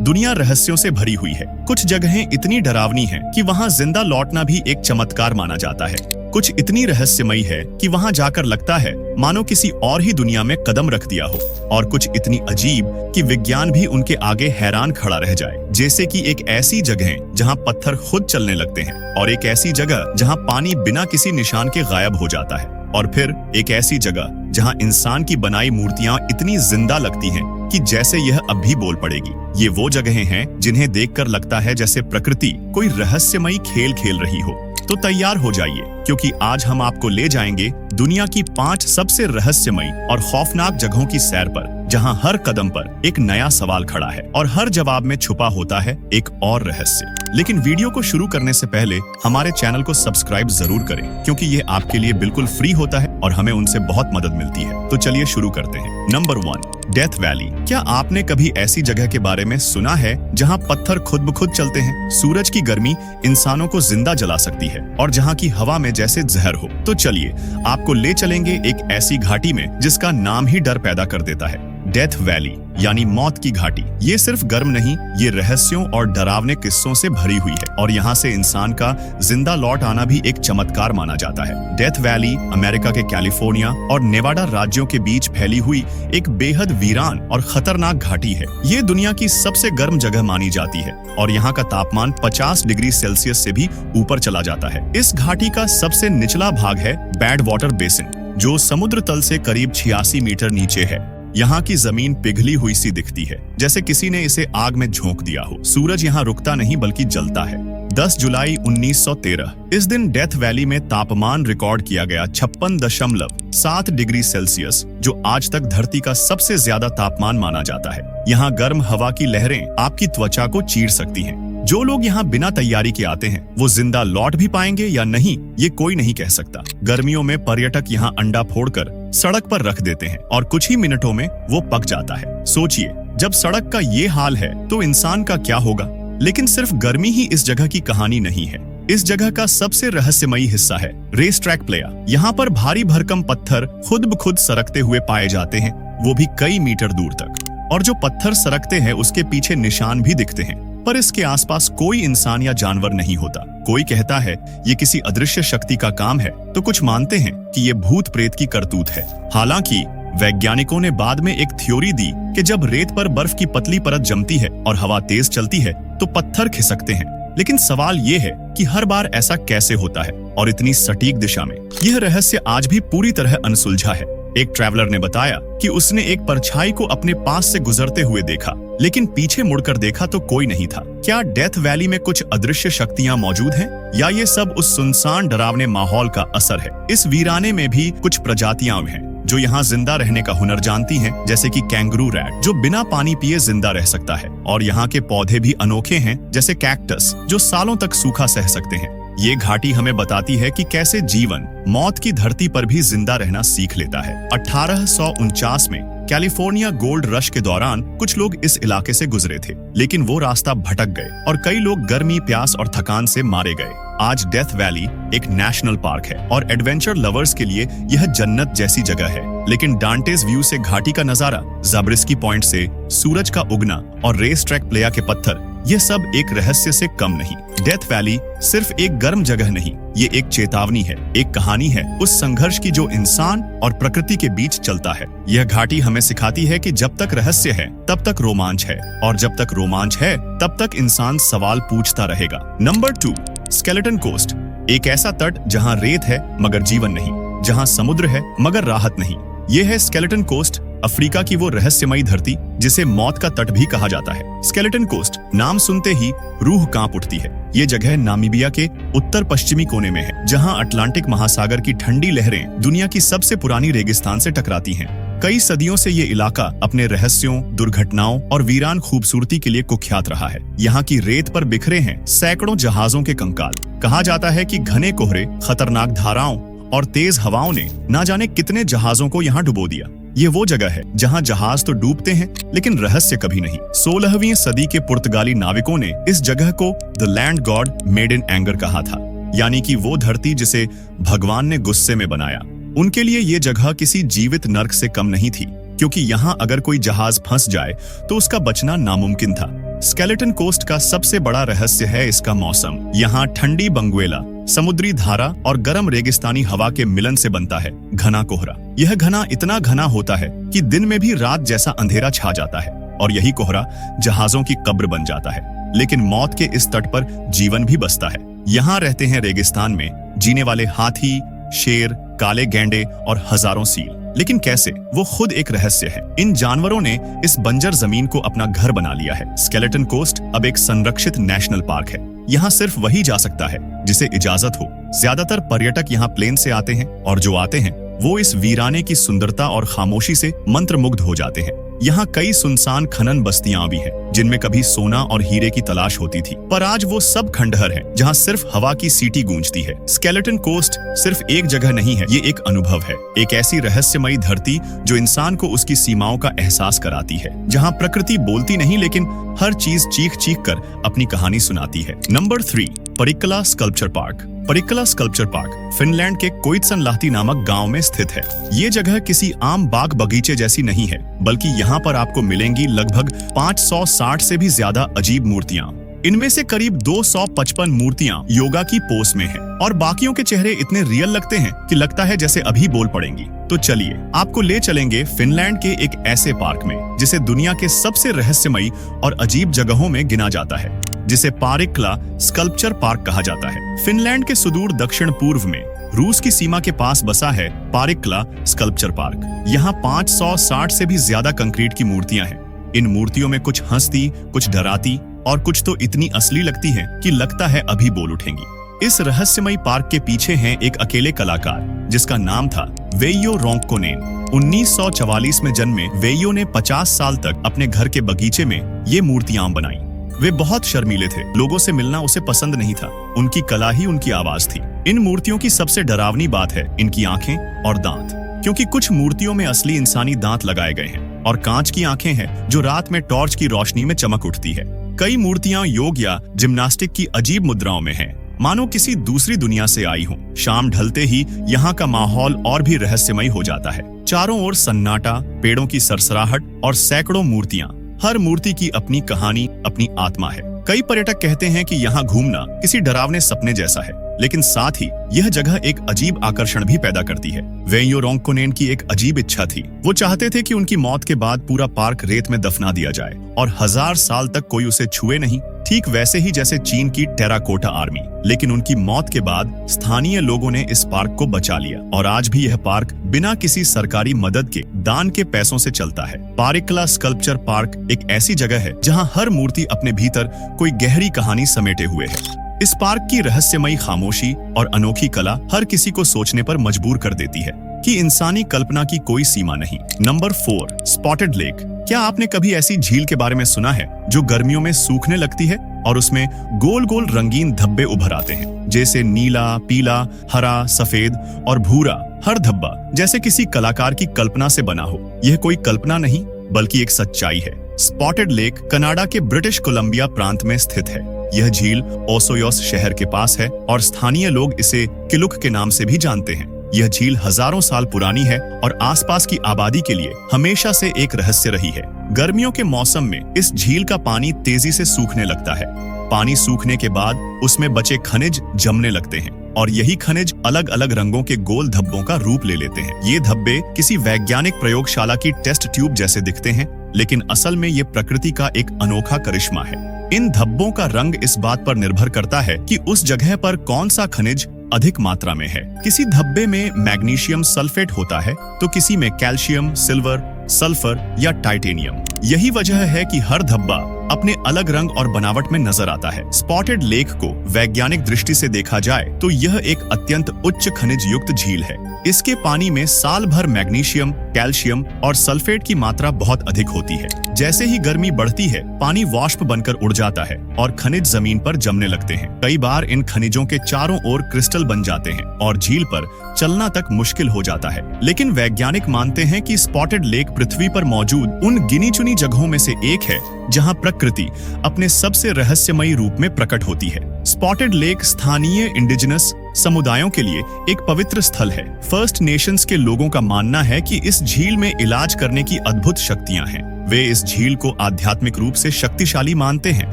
दुनिया रहस्यों से भरी हुई है। कुछ जगहें इतनी डरावनी हैं कि वहाँ जिंदा लौटना भी एक चमत्कार माना जाता है। कुछ इतनी रहस्यमयी है कि वहाँ जाकर लगता है मानो किसी और ही दुनिया में कदम रख दिया हो, और कुछ इतनी अजीब कि विज्ञान भी उनके आगे हैरान खड़ा रह जाए। जैसे कि एक ऐसी जगह जहाँ पत्थर खुद चलने लगते हैं, और एक ऐसी जगह जहाँ पानी बिना किसी निशान के गायब हो जाता है, और फिर एक ऐसी जगह जहाँ इंसान की बनाई मूर्तियां इतनी जिंदा लगती हैं कि जैसे यह अब भी बोल पड़ेगी। ये वो जगहें हैं जिन्हें देखकर लगता है जैसे प्रकृति कोई रहस्यमयी खेल खेल रही हो। तो तैयार हो जाइए, क्योंकि आज हम आपको ले जाएंगे दुनिया की 5 सबसे रहस्यमयी और खौफनाक जगहों की सैर पर, जहां हर कदम पर एक नया सवाल खड़ा है और हर जवाब में छुपा होता है एक और रहस्य। लेकिन वीडियो को शुरू करने से पहले हमारे चैनल को सब्सक्राइब जरूर करें, क्योंकि ये आपके लिए बिल्कुल फ्री होता है और हमें उनसे बहुत मदद मिलती है। तो चलिए शुरू करते हैं। Number 1, death valley. क्या आपने कभी ऐसी जगह के बारे में सुना है जहां पत्थर खुद ब खुद चलते हैं, सूरज की गर्मी इंसानों को जिंदा जला सकती है और जहां की हवा में जैसे जहर हो? तो चलिए आपको ले चलेंगे एक ऐसी घाटी में जिसका नाम ही डर पैदा कर देता है, डेथ वैली यानी मौत की घाटी। ये सिर्फ गर्म नहीं, ये रहस्यों और डरावने किस्सों से भरी हुई है, और यहाँ से इंसान का जिंदा लौट आना भी एक चमत्कार माना जाता है। डेथ वैली अमेरिका के कैलिफोर्निया और नेवाडा राज्यों के बीच फैली हुई एक बेहद वीरान और खतरनाक घाटी है। ये दुनिया की सबसे गर्म जगह मानी जाती है और यहाँ का तापमान 50 डिग्री सेल्सियस से भी ऊपर चला जाता है। इस घाटी का सबसे निचला भाग है बैड वाटर बेसिन, जो समुद्र तल से करीब 86 मीटर नीचे है। यहाँ की जमीन पिघली हुई सी दिखती है, जैसे किसी ने इसे आग में झोंक दिया हो। सूरज यहाँ रुकता नहीं बल्कि जलता है। 10 जुलाई 1913 इस दिन डेथ वैली में तापमान रिकॉर्ड किया गया 56.7 डिग्री सेल्सियस, जो आज तक धरती का सबसे ज्यादा तापमान माना जाता है। यहाँ गर्म हवा की लहरें आपकी त्वचा को चीर सकती हैं। जो लोग यहाँ बिना तैयारी के आते हैं वो जिंदा लौट भी पाएंगे या नहीं, ये कोई नहीं कह सकता। गर्मियों में पर्यटक यहाँ अंडा फोड़कर सड़क पर रख देते हैं और कुछ ही मिनटों में वो पक जाता है। सोचिए, जब सड़क का ये हाल है तो इंसान का क्या होगा? लेकिन सिर्फ गर्मी ही इस जगह की कहानी नहीं है। इस जगह का सबसे रहस्यमयी हिस्सा है रेस ट्रैक प्लेया। यहाँ पर भारी भरकम पत्थर खुद ब खुद सरकते हुए पाए जाते हैं, वो भी कई मीटर दूर तक। और जो पत्थर सरकते हैं उसके पीछे निशान भी दिखते हैं, पर इसके आसपास कोई इंसान या जानवर नहीं होता। कोई कहता है ये किसी अदृश्य शक्ति का काम है, तो कुछ मानते हैं कि ये भूत प्रेत की करतूत है। हालांकि वैज्ञानिकों ने बाद में एक थ्योरी दी कि जब रेत पर बर्फ की पतली परत जमती है और हवा तेज चलती है तो पत्थर खिसकते हैं। लेकिन सवाल ये है कि हर बार ऐसा कैसे होता है और इतनी सटीक दिशा में? यह रहस्य आज भी पूरी तरह अनसुलझा है। एक ट्रैवलर ने बताया कि उसने एक परछाई को अपने पास से गुजरते हुए देखा, लेकिन पीछे मुड़कर देखा तो कोई नहीं था। क्या डेथ वैली में कुछ अदृश्य शक्तियां मौजूद हैं, या ये सब उस सुनसान डरावने माहौल का असर है? इस वीराने में भी कुछ प्रजातियां हैं जो यहाँ जिंदा रहने का हुनर जानती हैं, जैसे कि कैंगरू रैट, जो बिना पानी पिए जिंदा रह सकता है। और यहाँ के पौधे भी अनोखे हैं, जैसे कैक्टस, जो सालों तक सूखा सह सकते हैं। ये घाटी हमें बताती है कि कैसे जीवन मौत की धरती पर भी जिंदा रहना सीख लेता है। 1849 में कैलिफोर्निया गोल्ड रश के दौरान कुछ लोग इस इलाके से गुजरे थे, लेकिन वो रास्ता भटक गए और कई लोग गर्मी, प्यास और थकान से मारे गए। आज डेथ वैली एक नेशनल पार्क है और एडवेंचर लवर्स के लिए यह जन्नत जैसी जगह है। लेकिन डांटेस व्यू से घाटी का नजारा, ज़ाब्रिस्की पॉइंट से सूरज का उगना और रेस ट्रैक प्लेया के पत्थर, ये सब एक रहस्य से कम नहीं। डेथ वैली सिर्फ एक गर्म जगह नहीं, ये एक चेतावनी है, एक कहानी है उस संघर्ष की जो इंसान और प्रकृति के बीच चलता है। यह घाटी हमें सिखाती है कि जब तक रहस्य है तब तक रोमांच है, और जब तक रोमांच है तब तक इंसान सवाल पूछता रहेगा। Number 2, skeleton coast. एक ऐसा तट जहाँ रेत है मगर जीवन नहीं, जहाँ समुद्र है मगर राहत नहीं। ये है स्केलेटन कोस्ट, अफ्रीका की वो रहस्यमयी धरती जिसे मौत का तट भी कहा जाता है। स्केलेटन कोस्ट नाम सुनते ही रूह कांप उठती है। ये जगह नामीबिया के उत्तर पश्चिमी कोने में है, जहां अटलांटिक महासागर की ठंडी लहरें दुनिया की सबसे पुरानी रेगिस्तान से टकराती हैं। कई सदियों से ये इलाका अपने रहस्यों, दुर्घटनाओं और वीरान खूबसूरती के लिए कुख्यात रहा है। यहाँ की रेत पर बिखरे हैं सैकड़ों जहाजों के कंकाल। कहा जाता है कि घने कोहरे, खतरनाक धाराओं और तेज हवाओं ने ना जाने कितने जहाजों को यहाँ डुबो दिया। ये वो जगह है जहाँ जहाज तो डूबते हैं लेकिन रहस्य कभी नहीं। 16वीं सदी के पुर्तगाली नाविकों ने इस जगह को the land God made in anger कहा था, यानी कि वो धरती जिसे भगवान ने गुस्से में बनाया। उनके लिए ये जगह किसी जीवित नर्क से कम नहीं थी, क्योंकि यहाँ अगर कोई जहाज फंस जाए तो उसका बचना नामुमकिन था। स्केलेटन कोस्ट का सबसे बड़ा रहस्य है इसका मौसम। यहाँ ठंडी बंगुएला, समुद्री धारा और गर्म रेगिस्तानी हवा के मिलन से बनता है घना कोहरा। यह घना इतना घना होता है कि दिन में भी रात जैसा अंधेरा छा जाता है और यही कोहरा जहाजों की कब्र बन जाता है। लेकिन मौत के इस तट पर जीवन भी बसता है। यहाँ रहते हैं रेगिस्तान में जीने वाले हाथी, शेर, काले गैंडे और हजारों सील। लेकिन कैसे? वो खुद एक रहस्य है। इन जानवरों ने इस बंजर जमीन को अपना घर बना लिया है। स्केलेटन कोस्ट अब एक संरक्षित नेशनल पार्क है। यहाँ सिर्फ वही जा सकता है जिसे इजाजत हो। ज्यादातर पर्यटक यहाँ प्लेन से आते हैं और जो आते हैं वो इस वीराने की सुंदरता और खामोशी से मंत्रमुग्ध हो जाते हैं। यहाँ कई सुनसान खनन बस्तियां भी हैं जिनमें कभी सोना और हीरे की तलाश होती थी, पर आज वो सब खंडहर है जहाँ सिर्फ हवा की सीटी गूंजती है। स्केलेटन कोस्ट सिर्फ एक जगह नहीं है, ये एक अनुभव है, एक ऐसी रहस्यमयी धरती जो इंसान को उसकी सीमाओं का एहसास कराती है, जहाँ प्रकृति बोलती नहीं लेकिन हर चीज चीख चीख कर अपनी कहानी सुनाती है। Number 3, Parikkala sculpture park. Parikkala sculpture park Finland के कोइत्सनलाहती नामक गांव में स्थित है। ये जगह किसी आम बाग बगीचे जैसी नहीं है, बल्कि यहाँ पर आपको मिलेंगी लगभग 560 से भी ज्यादा अजीब मूर्तियां। इनमें से करीब 255 मूर्तियां योगा की पोज में हैं और बाकियों के चेहरे इतने रियल लगते हैं कि लगता है जैसे अभी बोल पड़ेंगी। तो चलिए आपको ले चलेंगे फिनलैंड के एक ऐसे पार्क में जिसे दुनिया के सबसे रहस्यमयी और अजीब जगहों में गिना जाता है, जिसे परिक्कला स्कल्पचर पार्क कहा जाता है। फिनलैंड के सुदूर दक्षिण पूर्व में रूस की सीमा के पास बसा है परिक्कला स्कल्पचर पार्क। यहाँ 560 से भी ज्यादा कंक्रीट की मूर्तियां हैं। इन मूर्तियों में कुछ हंसती, कुछ डराती और कुछ तो इतनी असली लगती हैं कि लगता है अभी बोल उठेंगी। इस रहस्यमयी पार्क के पीछे हैं एक अकेले कलाकार जिसका नाम था वेइयो रोंक्कोनेन। 1944 में जन्मे वेइयो ने 50 साल तक अपने घर के बगीचे में ये मूर्तियां बनाई। वे बहुत शर्मीले थे, लोगों से मिलना उसे पसंद नहीं था, उनकी कला ही उनकी आवाज थी। इन मूर्तियों की सबसे डरावनी बात है इनकी आंखें और दांत, क्योंकि कुछ मूर्तियों में असली इंसानी दांत लगाए गए हैं और कांच की आंखें हैं जो रात में टॉर्च की रोशनी में चमक उठती है। कई मूर्तियां योग या जिम्नास्टिक की अजीब मुद्राओं में हैं, मानो किसी दूसरी दुनिया से आई हों। शाम ढलते ही यहाँ का माहौल और भी रहस्यमयी हो जाता है। चारों ओर सन्नाटा, पेड़ों की सरसराहट और सैकड़ों मूर्तियां। हर मूर्ति की अपनी कहानी, अपनी आत्मा है। कई पर्यटक कहते हैं कि यहाँ घूमना किसी डरावने सपने जैसा है, लेकिन साथ ही यह जगह एक अजीब आकर्षण भी पैदा करती है। वेइयो रोंक्कोनेन की एक अजीब इच्छा थी। वो चाहते थे कि उनकी मौत के बाद पूरा पार्क रेत में दफना दिया जाए और 1000 साल तक कोई उसे छुए नहीं, ठीक वैसे ही जैसे चीन की टेराकोटा आर्मी। लेकिन उनकी मौत के बाद स्थानीय लोगों ने इस पार्क को बचा लिया और आज भी यह पार्क बिना किसी सरकारी मदद के दान के पैसों से चलता है। परिक्कला स्कल्पचर पार्क एक ऐसी जगह है जहां हर मूर्ति अपने भीतर कोई गहरी कहानी समेटे हुए है। इस पार्क की रहस्यमयी खामोशी और अनोखी कला हर किसी को सोचने पर मजबूर कर देती है कि इंसानी कल्पना की कोई सीमा नहीं। Number 4, spotted lake. क्या आपने कभी ऐसी झील के बारे में सुना है जो गर्मियों में सूखने लगती है और उसमें गोल गोल रंगीन धब्बे उभर आते हैं, जैसे नीला, पीला, हरा, सफेद और भूरा। हर धब्बा जैसे किसी कलाकार की कल्पना से बना हो। यह कोई कल्पना नहीं बल्कि एक सच्चाई है। स्पॉटेड लेक कनाडा के ब्रिटिश कोलंबिया प्रांत में स्थित है। यह झील ओसोयोस शहर के पास है और स्थानीय लोग इसे किलुक के नाम से भी जानते हैं। यह झील हजारों साल पुरानी है और आसपास की आबादी के लिए हमेशा से एक रहस्य रही है। गर्मियों के मौसम में इस झील का पानी तेजी से सूखने लगता है। पानी सूखने के बाद उसमें बचे खनिज जमने लगते हैं और यही खनिज अलग अलग रंगों के गोल धब्बों का रूप ले लेते हैं। ये धब्बे किसी वैज्ञानिक प्रयोगशाला की टेस्ट ट्यूब जैसे दिखते हैं, लेकिन असल में ये प्रकृति का एक अनोखा करिश्मा है। इन धब्बों का रंग इस बात पर निर्भर करता है कि उस जगह पर कौन सा खनिज अधिक मात्रा में है। किसी धब्बे में मैग्नीशियम सल्फेट होता है तो किसी में कैल्शियम, सिल्वर, सल्फर या टाइटेनियम। यही वजह है कि हर धब्बा अपने अलग रंग और बनावट में नजर आता है। स्पॉटेड लेक को वैज्ञानिक दृष्टि से देखा जाए तो यह एक अत्यंत उच्च खनिज युक्त झील है। इसके पानी में साल भर मैग्नीशियम, कैल्शियम और सल्फेट की मात्रा बहुत अधिक होती है। जैसे ही गर्मी बढ़ती है, पानी वाष्प बनकर उड़ जाता है और खनिज जमीन पर जमने लगते हैं। कई बार इन खनिजों के चारों ओर क्रिस्टल बन जाते हैं और झील पर चलना तक मुश्किल हो जाता है। लेकिन वैज्ञानिक मानते हैं कि स्पॉटेड लेक पृथ्वी पर मौजूद उन गिनी चुनी जगहों में से एक है जहां प्रकृति अपने सबसे रहस्यमयी रूप में प्रकट होती है। स्पॉटेड लेक स्थानीय इंडिजिनस समुदायों के लिए एक पवित्र स्थल है। फर्स्ट नेशंस के लोगों का मानना है कि इस झील में इलाज करने की अद्भुत शक्तियां हैं। वे इस झील को आध्यात्मिक रूप से शक्तिशाली मानते हैं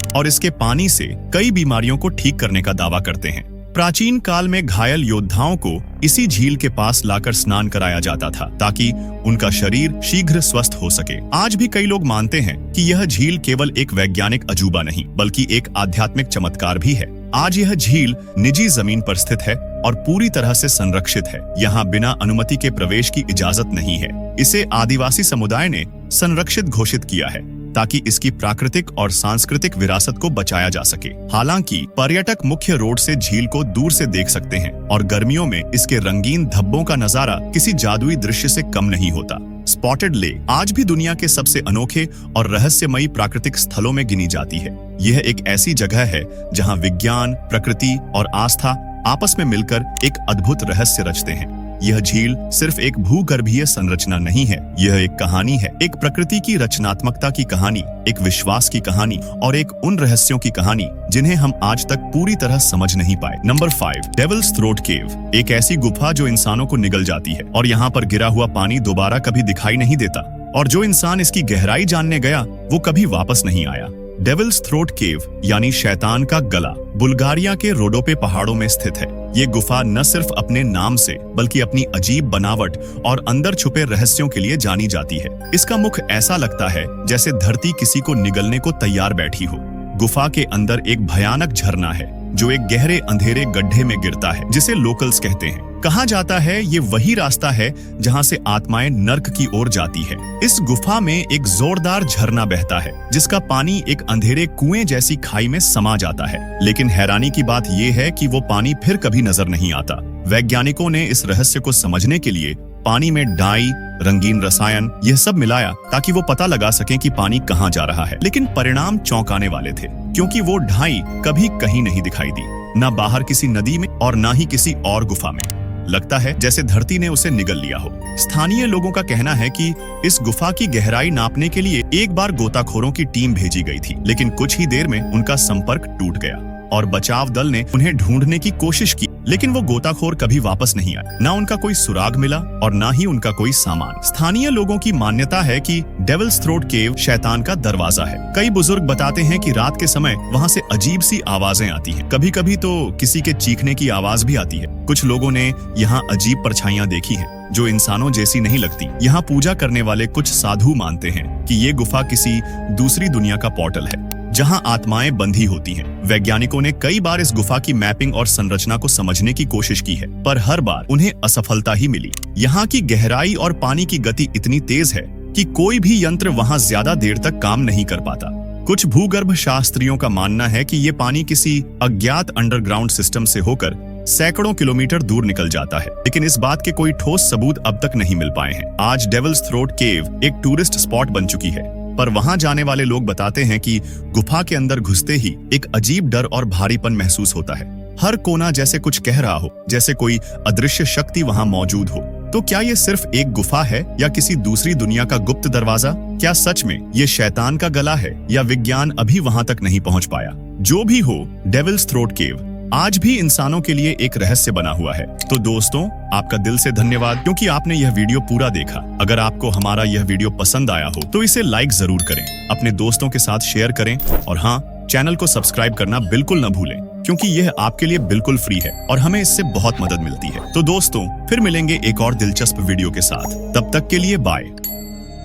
और इसके पानी से कई बीमारियों को ठीक करने का दावा करते हैं। प्राचीन काल में घायल योद्धाओं को इसी झील के पास लाकर स्नान कराया जाता था ताकि उनका शरीर शीघ्र स्वस्थ हो सके। आज भी कई लोग मानते हैं कि यह झील केवल एक वैज्ञानिक अजूबा नहीं बल्कि एक आध्यात्मिक चमत्कार भी है। आज यह झील निजी जमीन पर स्थित है और पूरी तरह से संरक्षित है। यहाँ बिना अनुमति के प्रवेश की इजाजत नहीं है। इसे आदिवासी समुदाय ने संरक्षित घोषित किया है ताकि इसकी प्राकृतिक और सांस्कृतिक विरासत को बचाया जा सके। हालांकि पर्यटक मुख्य रोड से झील को दूर से देख सकते हैं और गर्मियों में इसके रंगीन धब्बों का नजारा किसी जादुई दृश्य से कम नहीं होता। स्पॉटेड लेक आज भी दुनिया के सबसे अनोखे और रहस्यमयी प्राकृतिक स्थलों में गिनी जाती है। यह एक ऐसी जगह है जहां विज्ञान, प्रकृति और आस्था आपस में मिलकर एक अद्भुत रहस्य रचते हैं। यह झील सिर्फ एक भूगर्भीय संरचना नहीं है, यह एक कहानी है, एक प्रकृति की रचनात्मकता की कहानी, एक विश्वास की कहानी और एक उन रहस्यों की कहानी जिन्हें हम आज तक पूरी तरह समझ नहीं पाए। नंबर 5, डेविल्स थ्रोट केव, एक ऐसी गुफा जो इंसानों को निगल जाती है और यहाँ पर गिरा हुआ पानी दोबारा कभी दिखाई नहीं देता और जो इंसान इसकी गहराई जानने गया वो कभी वापस नहीं आया। डेविल्स थ्रोट केव यानी शैतान का गला बुल्गारिया के रोडोपे पहाड़ों में स्थित है। ये गुफा न सिर्फ अपने नाम से बल्कि अपनी अजीब बनावट और अंदर छुपे रहस्यों के लिए जानी जाती है। इसका मुख ऐसा लगता है जैसे धरती किसी को निगलने को तैयार बैठी हो। गुफा के अंदर एक भयानक झरना है जो एक गहरे अंधेरे गड्ढे में गिरता है जिसे लोकल्स कहते हैं। कहा जाता है ये वही रास्ता है जहां से आत्माएं नर्क की ओर जाती है। इस गुफा में एक जोरदार झरना बहता है जिसका पानी एक अंधेरे कुएं जैसी खाई में समा जाता है। लेकिन हैरानी की बात यह है कि वो पानी फिर कभी नजर नहीं आता। वैज्ञानिकों ने इस रहस्य को समझने के लिए पानी में डाई, रंगीन रसायन यह सब मिलाया ताकि वो पता लगा सकें कि पानी कहाँ जा रहा है। लेकिन परिणाम चौंकाने वाले थे क्योंकि वो ढाई कभी कहीं नहीं दिखाई दी, न बाहर किसी नदी में और न ही किसी और गुफा में। लगता है जैसे धरती ने उसे निगल लिया हो। स्थानीय लोगों का कहना है कि इस गुफा की गहराई नापने के लिए एक बार गोताखोरों की टीम भेजी गई थी, लेकिन कुछ ही देर में उनका संपर्क टूट गया और बचाव दल ने उन्हें ढूंढने की कोशिश की, लेकिन वो गोताखोर कभी वापस नहीं आए। ना उनका कोई सुराग मिला और ना ही उनका कोई सामान। स्थानीय लोगों की मान्यता है कि डेविल्स थ्रोट केव शैतान का दरवाजा है। कई बुजुर्ग बताते हैं कि रात के समय वहाँ से अजीब सी आवाजें आती हैं। कभी कभी तो किसी के चीखने की आवाज भी आती है। कुछ लोगों ने यहाँ अजीब परछाइयां देखी हैं जो इंसानों जैसी नहीं लगती। यहाँ पूजा करने वाले कुछ साधु मानते हैं कि ये गुफा किसी दूसरी दुनिया का पोर्टल है जहां आत्माएं बंधी होती हैं। वैज्ञानिकों ने कई बार इस गुफा की मैपिंग और संरचना को समझने की कोशिश की है, पर हर बार उन्हें असफलता ही मिली। यहाँ की गहराई और पानी की गति इतनी तेज है कि कोई भी यंत्र वहाँ ज्यादा देर तक काम नहीं कर पाता। कुछ भूगर्भ शास्त्रियों का मानना है कि ये पानी किसी अज्ञात अंडरग्राउंड सिस्टम से होकर सैकड़ों किलोमीटर दूर निकल जाता है, लेकिन इस बात के कोई ठोस सबूत अब तक नहीं मिल पाए हैं। आज डेविल्स थ्रोट केव एक टूरिस्ट स्पॉट बन चुकी है, पर वहां जाने वाले लोग बताते हैं कि गुफा के अंदर घुसते ही एक अजीब डर और भारीपन महसूस होता है। हर कोना जैसे कुछ कह रहा हो, जैसे कोई अदृश्य शक्ति वहां मौजूद हो। तो क्या ये सिर्फ एक गुफा है या किसी दूसरी दुनिया का गुप्त दरवाजा? क्या सच में ये शैतान का गला है या विज्ञान अभी वहां तक नहीं पहुंच पाया? जो भी हो, डेविल्स थ्रोट केव आज भी इंसानों के लिए एक रहस्य बना हुआ है। तो दोस्तों, आपका दिल से धन्यवाद क्योंकि आपने यह वीडियो पूरा देखा। अगर आपको हमारा यह वीडियो पसंद आया हो तो इसे लाइक जरूर करें, अपने दोस्तों के साथ शेयर करें और हाँ, चैनल को सब्सक्राइब करना बिल्कुल न भूलें क्योंकि यह आपके लिए बिल्कुल फ्री है और हमें इससे बहुत मदद मिलती है। तो दोस्तों, फिर मिलेंगे एक और दिलचस्प वीडियो के साथ। तब तक के लिए बाय।